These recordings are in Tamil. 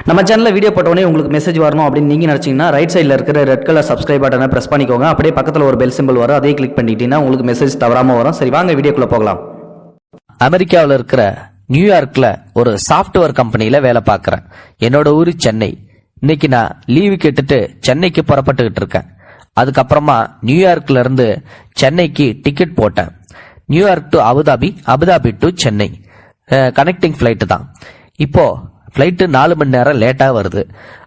நம்ம சேனலில் வீடியோ போட்டோடனே உங்களுக்கு மெசேஜ் வரணும் அப்படின்னு நீங்கள் நினச்சிங்கன்னா ரைட் சைடில் இருக்கிற ரெட் கலர் சப்ஸ்கிரைப் பட்டனை ப்ரெஸ் பண்ணிக்கோங்க. அப்படியே பக்கத்தில் ஒரு பெல் சிம்பிள் வரும், அதே கிளிக் பண்ணிட்டீங்கன்னா உங்களுக்கு மெசேஜ் தவறாமல் வரும். சரி, வாங்க வீடியோக்குள்ளே போகலாம். அமெரிக்காவில் இருக்கிற நியூயார்க்ல ஒரு சாஃப்ட்வேர் கம்பெனியில வேலை பார்க்கறேன். என்னோட ஊரு சென்னை. இன்னைக்கு நான் லீவு கேட்டுட்டு சென்னைக்கு புறப்பட்டுக்கிட்டு இருக்கேன். அதுக்கப்புறமா நியூயார்க்ல இருந்து சென்னைக்கு டிக்கெட் போட்டேன். New York to Abu Dhabi, Abu Dhabi to Chennai connecting flight தான். இப்போ ஃப்ளைட்டு 4 மணி நேரம் லேட்டாக வருது.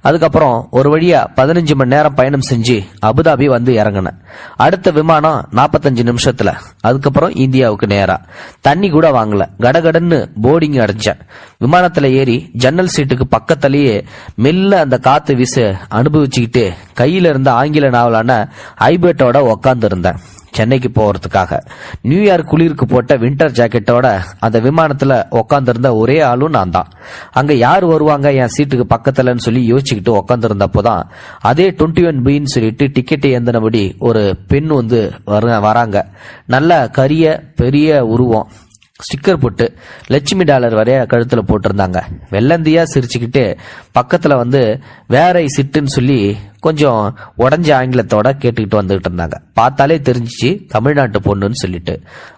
அதுக்கப்புறம் ஒரு வழியா 15 மணி நேரம் பயணம் செஞ்சு அபுதாபி வந்து இறங்கினேன். அடுத்த விமானம் 45 நிமிஷத்துல. அதுக்கப்புறம் இந்தியாவுக்கு நேரா. தண்ணி கூட வாங்கல, கடகடன்னு போர்டிங் அடைஞ்சேன். விமானத்துல ஏறி ஜன்னல் சீட்டுக்கு பக்கத்திலேயே மெல்ல அந்த காத்து வீச அனுபவிச்சுக்கிட்டு கையில இருந்த ஆங்கில நாவலான ஐபேட்டோட உக்காந்து இருந்தேன். சென்னைக்கு போறதுக்காக நியூயார்க் குளிருக்கு போட்ட வின்டர் ஜாக்கெட்டோட அந்த விமானத்துல உக்காந்து இருந்த ஒரே ஆளும் நான் தான். அங்க யார் வருவாங்க என் சீட்டுக்கு பக்கத்துலன்னு சொல்லி யோசிச்சுக்கிட்டு உக்காந்து இருந்தப்போதான் அதே 21B சொல்லிட்டு டிக்கெட்டை ஏந்தினபடி ஒரு பெண் வந்து வராங்க. நல்ல கரிய பெரிய உருவம், ஸ்டிக்கர் போட்டு லட்சுமி டாலர் வரைய கழுத்துல போட்டிருந்தாங்க. வெள்ளந்தியா சிரிச்சுக்கிட்டு பக்கத்துல வந்து வேற சிட்டுன்னு சொல்லி கொஞ்சம் உடஞ்ச ஆங்கிலத்தோட கேட்டுக்கிட்டு வந்துகிட்டு இருந்தாங்க. பார்த்தாலே தெரிஞ்சிச்சு தமிழ்நாட்டு பொண்ணுன்னு சொல்லிட்டு.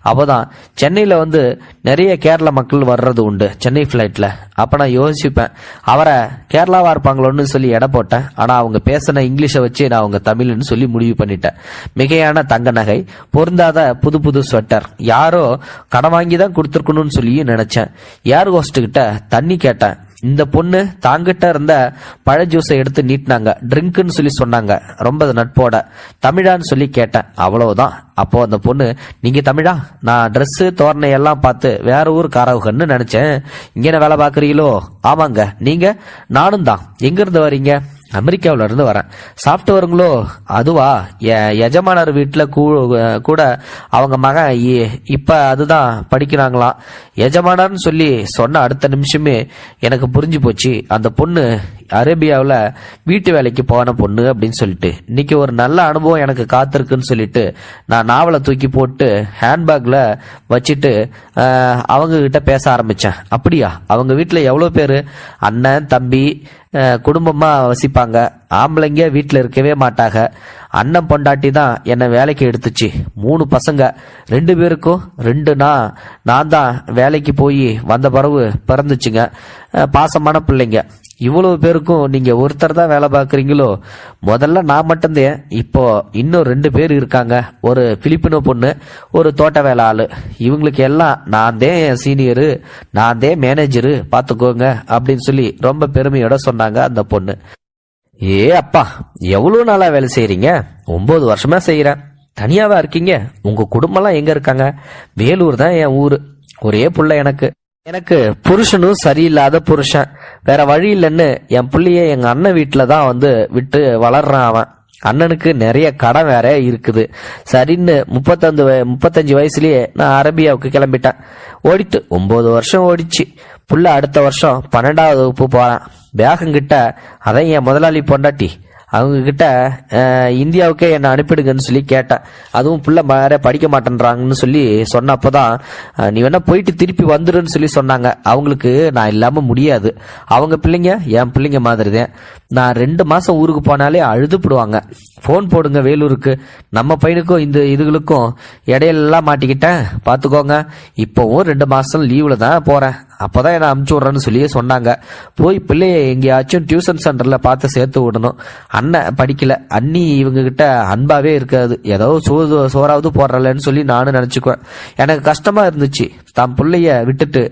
அப்போதான் சென்னையில வந்து நிறைய கேரள மக்கள் வர்றது உண்டு சென்னை பிளைட்ல. அப்ப நான் யோசிப்பேன், அவரை கேரளாவா இருப்பாங்களோன்னு சொல்லி எடை போட்டேன். ஆனா அவங்க பேசின இங்கிலீஷை வச்சு நான் அவங்க தமிழ்னு சொல்லி முடிவு பண்ணிட்டேன். மிகையான தங்க நகை, பொருந்தாத புது புது ஸ்வெட்டர், யாரோ கடன் வாங்கி தான் கொடுத்துருக்கணும்னு சொல்லி நினைச்சேன். ஏர் ஹோஸ்ட் கிட்ட தண்ணி கேட்டேன். இந்த பொண்ணு தாங்கிட்ட இருந்த பழ ஜூஸை எடுத்து நீட்டினாங்க. ட்ரிங்க்னு சொல்லி சொன்னாங்க ரொம்ப நட்போட. தமிழான்னு சொல்லி கேட்டேன், அவ்வளவுதான். அப்போ அந்த பொண்ணு, நீங்க தமிழா? நான் ட்ரெஸ் தோரணை எல்லாம் பார்த்து வேற ஊர் காரவுகன்னு நினைச்சேன். இங்க வேலை பாக்குறீங்களோ? ஆமாங்க. நீங்க? நானும் தான். எங்க இருந்து வரீங்க? அமெரிக்காவில இருந்து வரேன். சாப்பிட்டு அதுவா? எஜமானர் வீட்டுல கூட அவங்க மகன் இப்ப அதுதான் படிக்கிறாங்களாம். எஜமானர்னு சொல்லி சொன்ன அடுத்த நிமிஷமே எனக்கு புரிஞ்சு போச்சு அந்த பொண்ணு அரேபியாவில் வீட்டு வேலைக்கு போன பொண்ணு அப்படின்னு சொல்லிட்டு. இன்னைக்கு ஒரு நல்ல அனுபவம் எனக்கு காத்திருக்குன்னு சொல்லிட்டு நான் நாவலை தூக்கி போட்டு ஹேண்ட்பேக்ல வச்சுட்டு அவங்க கிட்ட பேச ஆரம்பிச்சேன். அப்படியா? அவங்க வீட்டுல எவ்வளவு பேரு? அண்ணன், தம்பி, குடும்பமா வசிப்பாங்க. ஆம்பளைங்க வீட்டுல இருக்கவே மாட்டாங்க. அண்ணன் பொண்டாட்டி தான் என்னை வேலைக்கு எடுத்துச்சு. 3 பசங்க, 2 பேருக்கும் 2 நான் தான் வேலைக்கு போய் வந்த பிறகு பிறந்துச்சுங்க. பாசமான பிள்ளைங்க. இவ்வளவு பேருக்கும் நீங்க ஒருத்தர் தான் வேலை பார்க்குறீங்களோ? முதல்ல நான் மட்டும்தான். இப்போ இன்னும் 2 பேர் இருக்காங்க. ஒரு பிலிப்பினோ பொண்ணு, ஒரு தோட்ட வேலை ஆளு. இவங்களுக்கு எல்லாம் நான் தான் என் சீனியரு, நான் தான் மேனேஜரு, பாத்துக்கோங்க அப்படின்னு சொல்லி ரொம்ப பெருமையோட சொன்னாங்க அந்த பொண்ணு. ஏ அப்பா, எவ்வளவு நாளா வேலை செய்யறீங்க? 9 வருஷமா செய்யறேன். தனியாவா இருக்கீங்க? உங்க குடும்பம்லாம் எங்க இருக்காங்க? வேலூர் தான் என் ஊரு. ஒரே புள்ள எனக்கு புருஷனும் சரியில்லாத புருஷன். வேற வழி இல்லைன்னு என் பிள்ளைய எங்க அண்ணன் வீட்டுல தான் வந்து விட்டு வளர்றான். அவன் அண்ணனுக்கு நிறைய கடன் வேற இருக்குது. சரின்னு 35 வயசுலயே நான் அரேபியாவுக்கு கிளம்பிட்டேன். ஓடிட்டு 9 வருஷம் ஓடிச்சு. புள்ள அடுத்த வருஷம் 12வது வகுப்பு போறான். பேகங்கிட்ட அதான் என் முதலாளி பொண்டாட்டி, அவங்க கிட்ட இந்தியாவுக்கே என்னை அனுப்பிடுங்கன்னு சொல்லி கேட்டேன். அதுவும் புள்ள வேற படிக்க மாட்டேன்றாங்கன்னு சொல்லி சொன்னப்பதான், நீ வேணா போயிட்டு திருப்பி வந்துருன்னு சொல்லி சொன்னாங்க. அவங்களுக்கு நான் இல்லாம முடியாது. அவங்க பிள்ளைங்க என் பிள்ளைங்க மாதிரி தான். நான் 2 மாசம் ஊருக்கு போனாலே அழுதுப்படுவாங்க. போன் போடுங்க வேலூருக்கு. நம்ம பையனுக்கும் இந்த இதுகளுக்கும் இடையிலெல்லாம் மாட்டிக்கிட்டேன் பாத்துக்கோங்க. இப்பவும் 2 மாசம் லீவ்ல தான் போறேன். அப்பதான் என்ன அமுச்சு விடுறேன்னு சொல்லி சொன்னாங்க. போய் பிள்ளைய எங்கேயாச்சும் டியூஷன் சென்டர்ல பார்த்து சேர்த்து விடணும். அண்ணன் படிக்கல, அண்ணி இவங்க கிட்ட அன்பாவே இருக்காது. ஏதோ சோறாவது போடுறலன்னு சொல்லி நானும் நினைச்சுக்குவேன். எனக்கு கஷ்டமா இருந்துச்சு. தான் பிள்ளைய விட்டுட்டு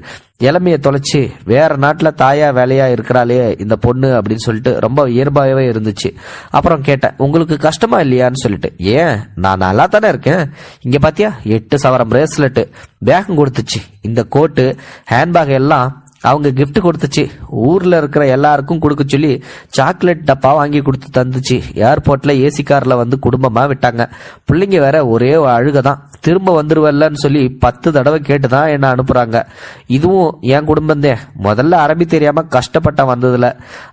இளமைய தொலைச்சு வேற நாட்டுல தாயா வேலையா இருக்கிறாளே இந்த பொண்ணு அப்படின்னு சொல்லிட்டு ரொம்ப இயல்பாகவே இருந்துச்சு. அப்புறம் கேட்டேன், உங்களுக்கு கஷ்டமா இல்லையான்னு சொல்லிட்டு. ஏன், நான் நல்லா தானே இருக்கேன். இங்க பாத்தியா 8 சவரம் பிரேஸ்லெட், பேகம் கொடுத்துச்சு. இந்த கோட்டு, ஹேண்ட்பேக் எல்லாம் அவங்க கிஃப்ட் கொடுத்துச்சு. ஊர்ல இருக்கிற எல்லாருக்கும் கொடுக்க சொல்லி சாக்லேட் டப்பா வாங்கி கொடுத்து தந்துச்சு. ஏர்போர்ட்ல ஏசி கார்ல வந்து குடும்பமா விட்டாங்க. பிள்ளைங்க வேற ஒரே அழுகதான். திரும்ப வந்துருவல்லன்னு சொல்லி 10 தடவை கேட்டுதான் என்ன அனுப்புறாங்க. இதுவும் என் குடும்பம் தான். முதல்ல அரபி தெரியாம கஷ்டப்பட்ட வந்ததுல.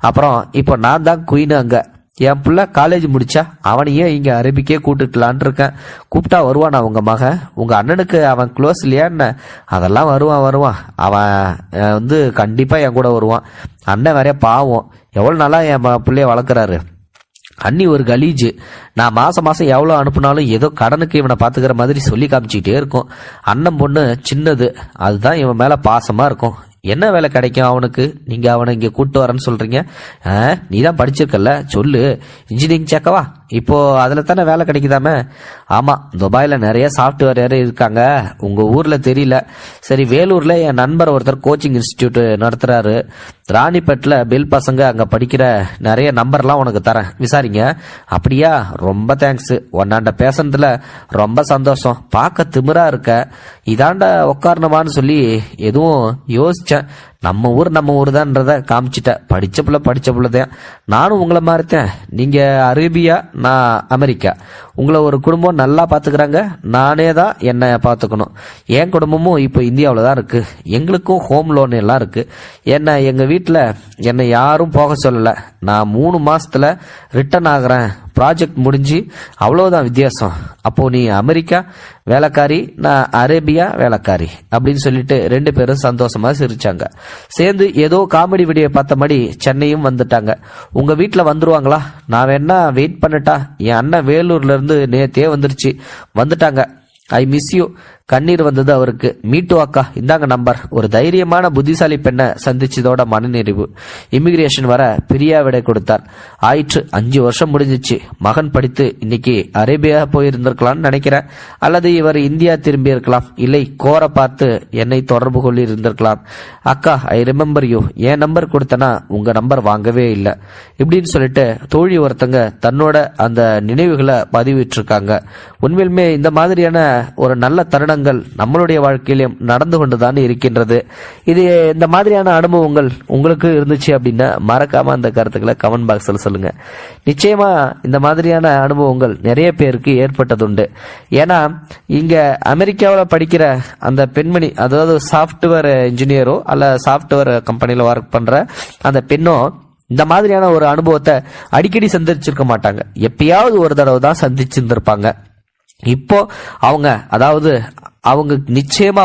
அப்புறம் இப்ப நான் தான் குயின். அங்க என் புள்ள காலேஜ் முடிச்சா அவனையே இங்க அரபிக்கே கூட்டுக்கலான் இருக்கேன். கூப்பிட்டா வருவான் உங்க மகன்? உங்க அண்ணனுக்கு அவன் க்ளோஸ் இல்லையா என்ன? அதெல்லாம் வருவான். அவன் கண்டிப்பா என் கூட வருவான். அண்ணன் வேற பாவம், எவ்வளவு நாளா என் பிள்ளைய வளர்க்குறாரு. அண்ணி ஒரு கலீஜு. நான் மாசம் எவ்வளோ அனுப்புனாலும் ஏதோ கடனுக்கு இவனை பாத்துக்கிற மாதிரி சொல்லி காமிச்சிக்கிட்டே இருக்கும். அண்ணன் பொண்ணு சின்னது, அதுதான் இவன் மேல பாசமா இருக்கும். என்ன வேலை கிடைக்கும் அவனுக்கு? நீங்க அவனை இங்க கூட்டு வரேன்னு சொல்றீங்க. நீ தான் படிச்சிருக்கல, சொல்லு. இன்ஜினியரிங் சேர்க்கவா? இப்போ அதுல தானே வேலை கிடைக்குதாமே. ஆமா, துபாயில நிறைய சாஃப்ட்வேர் யாரும் இருக்காங்க, உங்க ஊர்ல தெரியல. சரி, வேலூர்ல என் நண்பர் ஒருத்தர் கோச்சிங் இன்ஸ்டிடியூட் நடத்துறாரு. ராணிப்பேட்டில் பெல் பசங்க அங்க படிக்கிற நிறைய நம்பர்லாம் உனக்கு தரேன், விசாரிங்க. அப்படியா? ரொம்ப தேங்க்ஸ். ஒன்னாண்ட பேசுனதுல ரொம்ப சந்தோஷம். பார்க்க திமிரா இருக்க. இதாண்ட உட்காரணுமான்னு சொல்லி எதுவும் யோசிச்சேன். நம்ம ஊர் தான்றத காமிச்சிட்ட. படிச்ச புள்ள தான். நானும் உங்களை மாதிரித்தேன். நீங்க அரேபியா, நான் அமெரிக்கா. உங்களை ஒரு குடும்பம் நல்லா பாத்துக்கிறாங்க, நானே தான் என்னை பாத்துக்கணும். என் குடும்பமும் இப்போ இந்தியாவில் தான் இருக்கு. எங்களுக்கும் ஹோம் லோன் எல்லாம் இருக்கு. எங்க வீட்டில் என்னை யாரும் போக சொல்லல. நான் 3 மாசத்துல ரிட்டர்ன் ஆகுறேன். ப்ராஜெக்ட் முடிஞ்சு அவ்வளவுதான் வித்தியாசம். அப்போ நீ அமெரிக்கா வேலைக்காரி, நான் அரேபியா வேலைக்காரி அப்படின்னு சொல்லிட்டு 2 பேரும் சந்தோஷமா சிரிச்சாங்க. சேர்ந்து ஏதோ காமெடி வீடியோ பார்த்த மாதிரி சென்னையும் வந்துட்டாங்க. உங்க வீட்டுல வந்துருவாங்களா? நான் வேணா வெயிட் பண்ணட்டா? என் அண்ணன் வேலூர்ல இருந்து நேத்தே வந்துட்டாங்க. I miss you. கண்ணீர் வந்தது அவருக்கு. மீட்டு அக்கா, இந்தாங்க நம்பர். ஒரு தைரியமான புத்திசாலி பெண்ணை சந்திச்சதோட மனநிறைவு. இமிகிரேஷன் வர பிரியா விடை கொடுத்தார். ஆயிற்று 5 வருஷம் முடிஞ்சிச்சு. மகன் படித்து இன்னைக்கு அரேபியா போயிருந்திருக்கலாம்னு நினைக்கிறேன். அல்லது இவர் இந்தியா திரும்பி இருக்கலாம். இல்லை, கோர பார்த்து என்னை தொடர்பு கொள்ளி இருந்திருக்கலாம். அக்கா, ஐ ரிமெம்பர் யூ. என் நம்பர் கொடுத்தனா உங்க நம்பர் வாங்கவே இல்லை இப்படின்னு சொல்லிட்டு தோழி ஒருத்தங்க தன்னோட அந்த நினைவுகளை பதிவிட்டு இருக்காங்க. உண்மையிலுமே இந்த மாதிரியான ஒரு நல்ல தருணங்கள் நம்மளுடைய வாழ்க்கையிலும் நடந்து கொண்டுதான் இருக்கின்றது. இது இந்த மாதிரியான அனுபவங்கள் உங்களுக்கு இருந்துச்சு அப்படின்னா மறக்காம அந்த கருத்துக்களை கமெண்ட் பாக்ஸ்ல சொல்லுங்க. நிச்சயமா இந்த மாதிரியான அனுபவங்கள் நிறைய பேருக்கு ஏற்பட்டதுண்டு. ஏன்னா இங்க அமெரிக்காவில் படிக்கிற அந்த பெண்மணி, அதாவது சாஃப்ட்வேர் இன்ஜினியரோ அல்ல சாஃப்ட்வேர் கம்பெனில ஒர்க் பண்ற அந்த பெண்ணோ இந்த மாதிரியான ஒரு அனுபவத்தை அடிக்கடி சந்திச்சிருக்க மாட்டாங்க. எப்பயாவது ஒரு தடவை தான் சந்திச்சிருந்திருப்பாங்க. இப்போ அவங்க நிச்சயமா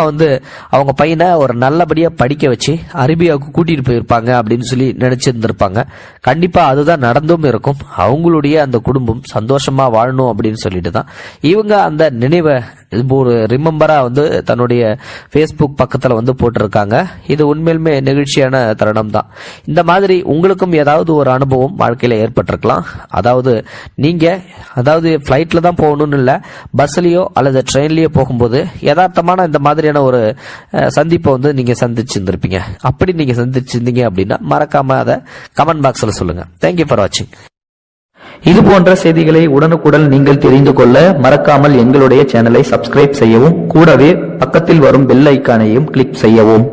அவங்க பையனை ஒரு நல்லபடியா படிக்க வச்சு அரேபியாவுக்கு கூட்டிட்டு போயிருப்பாங்க அப்படின்னு சொல்லி நினைச்சிருந்திருப்பாங்க. கண்டிப்பா அதுதான் நடந்தும் இருக்கும். அவங்களுடைய அந்த குடும்பம் சந்தோஷமா வாழணும் அப்படின்னு சொல்லிட்டு தான் இவங்க அந்த நினைவை ஒரு ரிமெம்பரா தன்னுடைய Facebook பக்கத்துல போட்டிருக்காங்க. இது உண்மையிலுமே நெகிழ்ச்சியான தருணம் தான். இந்த மாதிரி உங்களுக்கும் ஏதாவது ஒரு அனுபவம் வாழ்க்கையில ஏற்பட்டிருக்கலாம். நீங்க பிளைட்ல தான் போகணும்னு இல்ல, பஸ்லயோ அல்லது ட்ரெயின்லயோ போகும்போது யதார்த்தமான இந்த மாதிரியான ஒரு சந்திப்பை நீங்க சந்திச்சிருந்திருப்பீங்க. அப்படி நீங்க சந்திச்சிருந்தீங்க அப்படின்னா மறக்காம அதை கமெண்ட் பாக்ஸ்ல சொல்லுங்க. தேங்க்யூ ஃபார் வாட்சிங். இது போன்ற செய்திகளை உடனுக்குடன் நீங்கள் தெரிந்து கொள்ள மறக்காமல் எங்களுடைய சேனலை சப்ஸ்கிரைப் செய்யவும், கூடவே பக்கத்தில் வரும் பெல் ஐக்கானையும் கிளிக் செய்யவும்.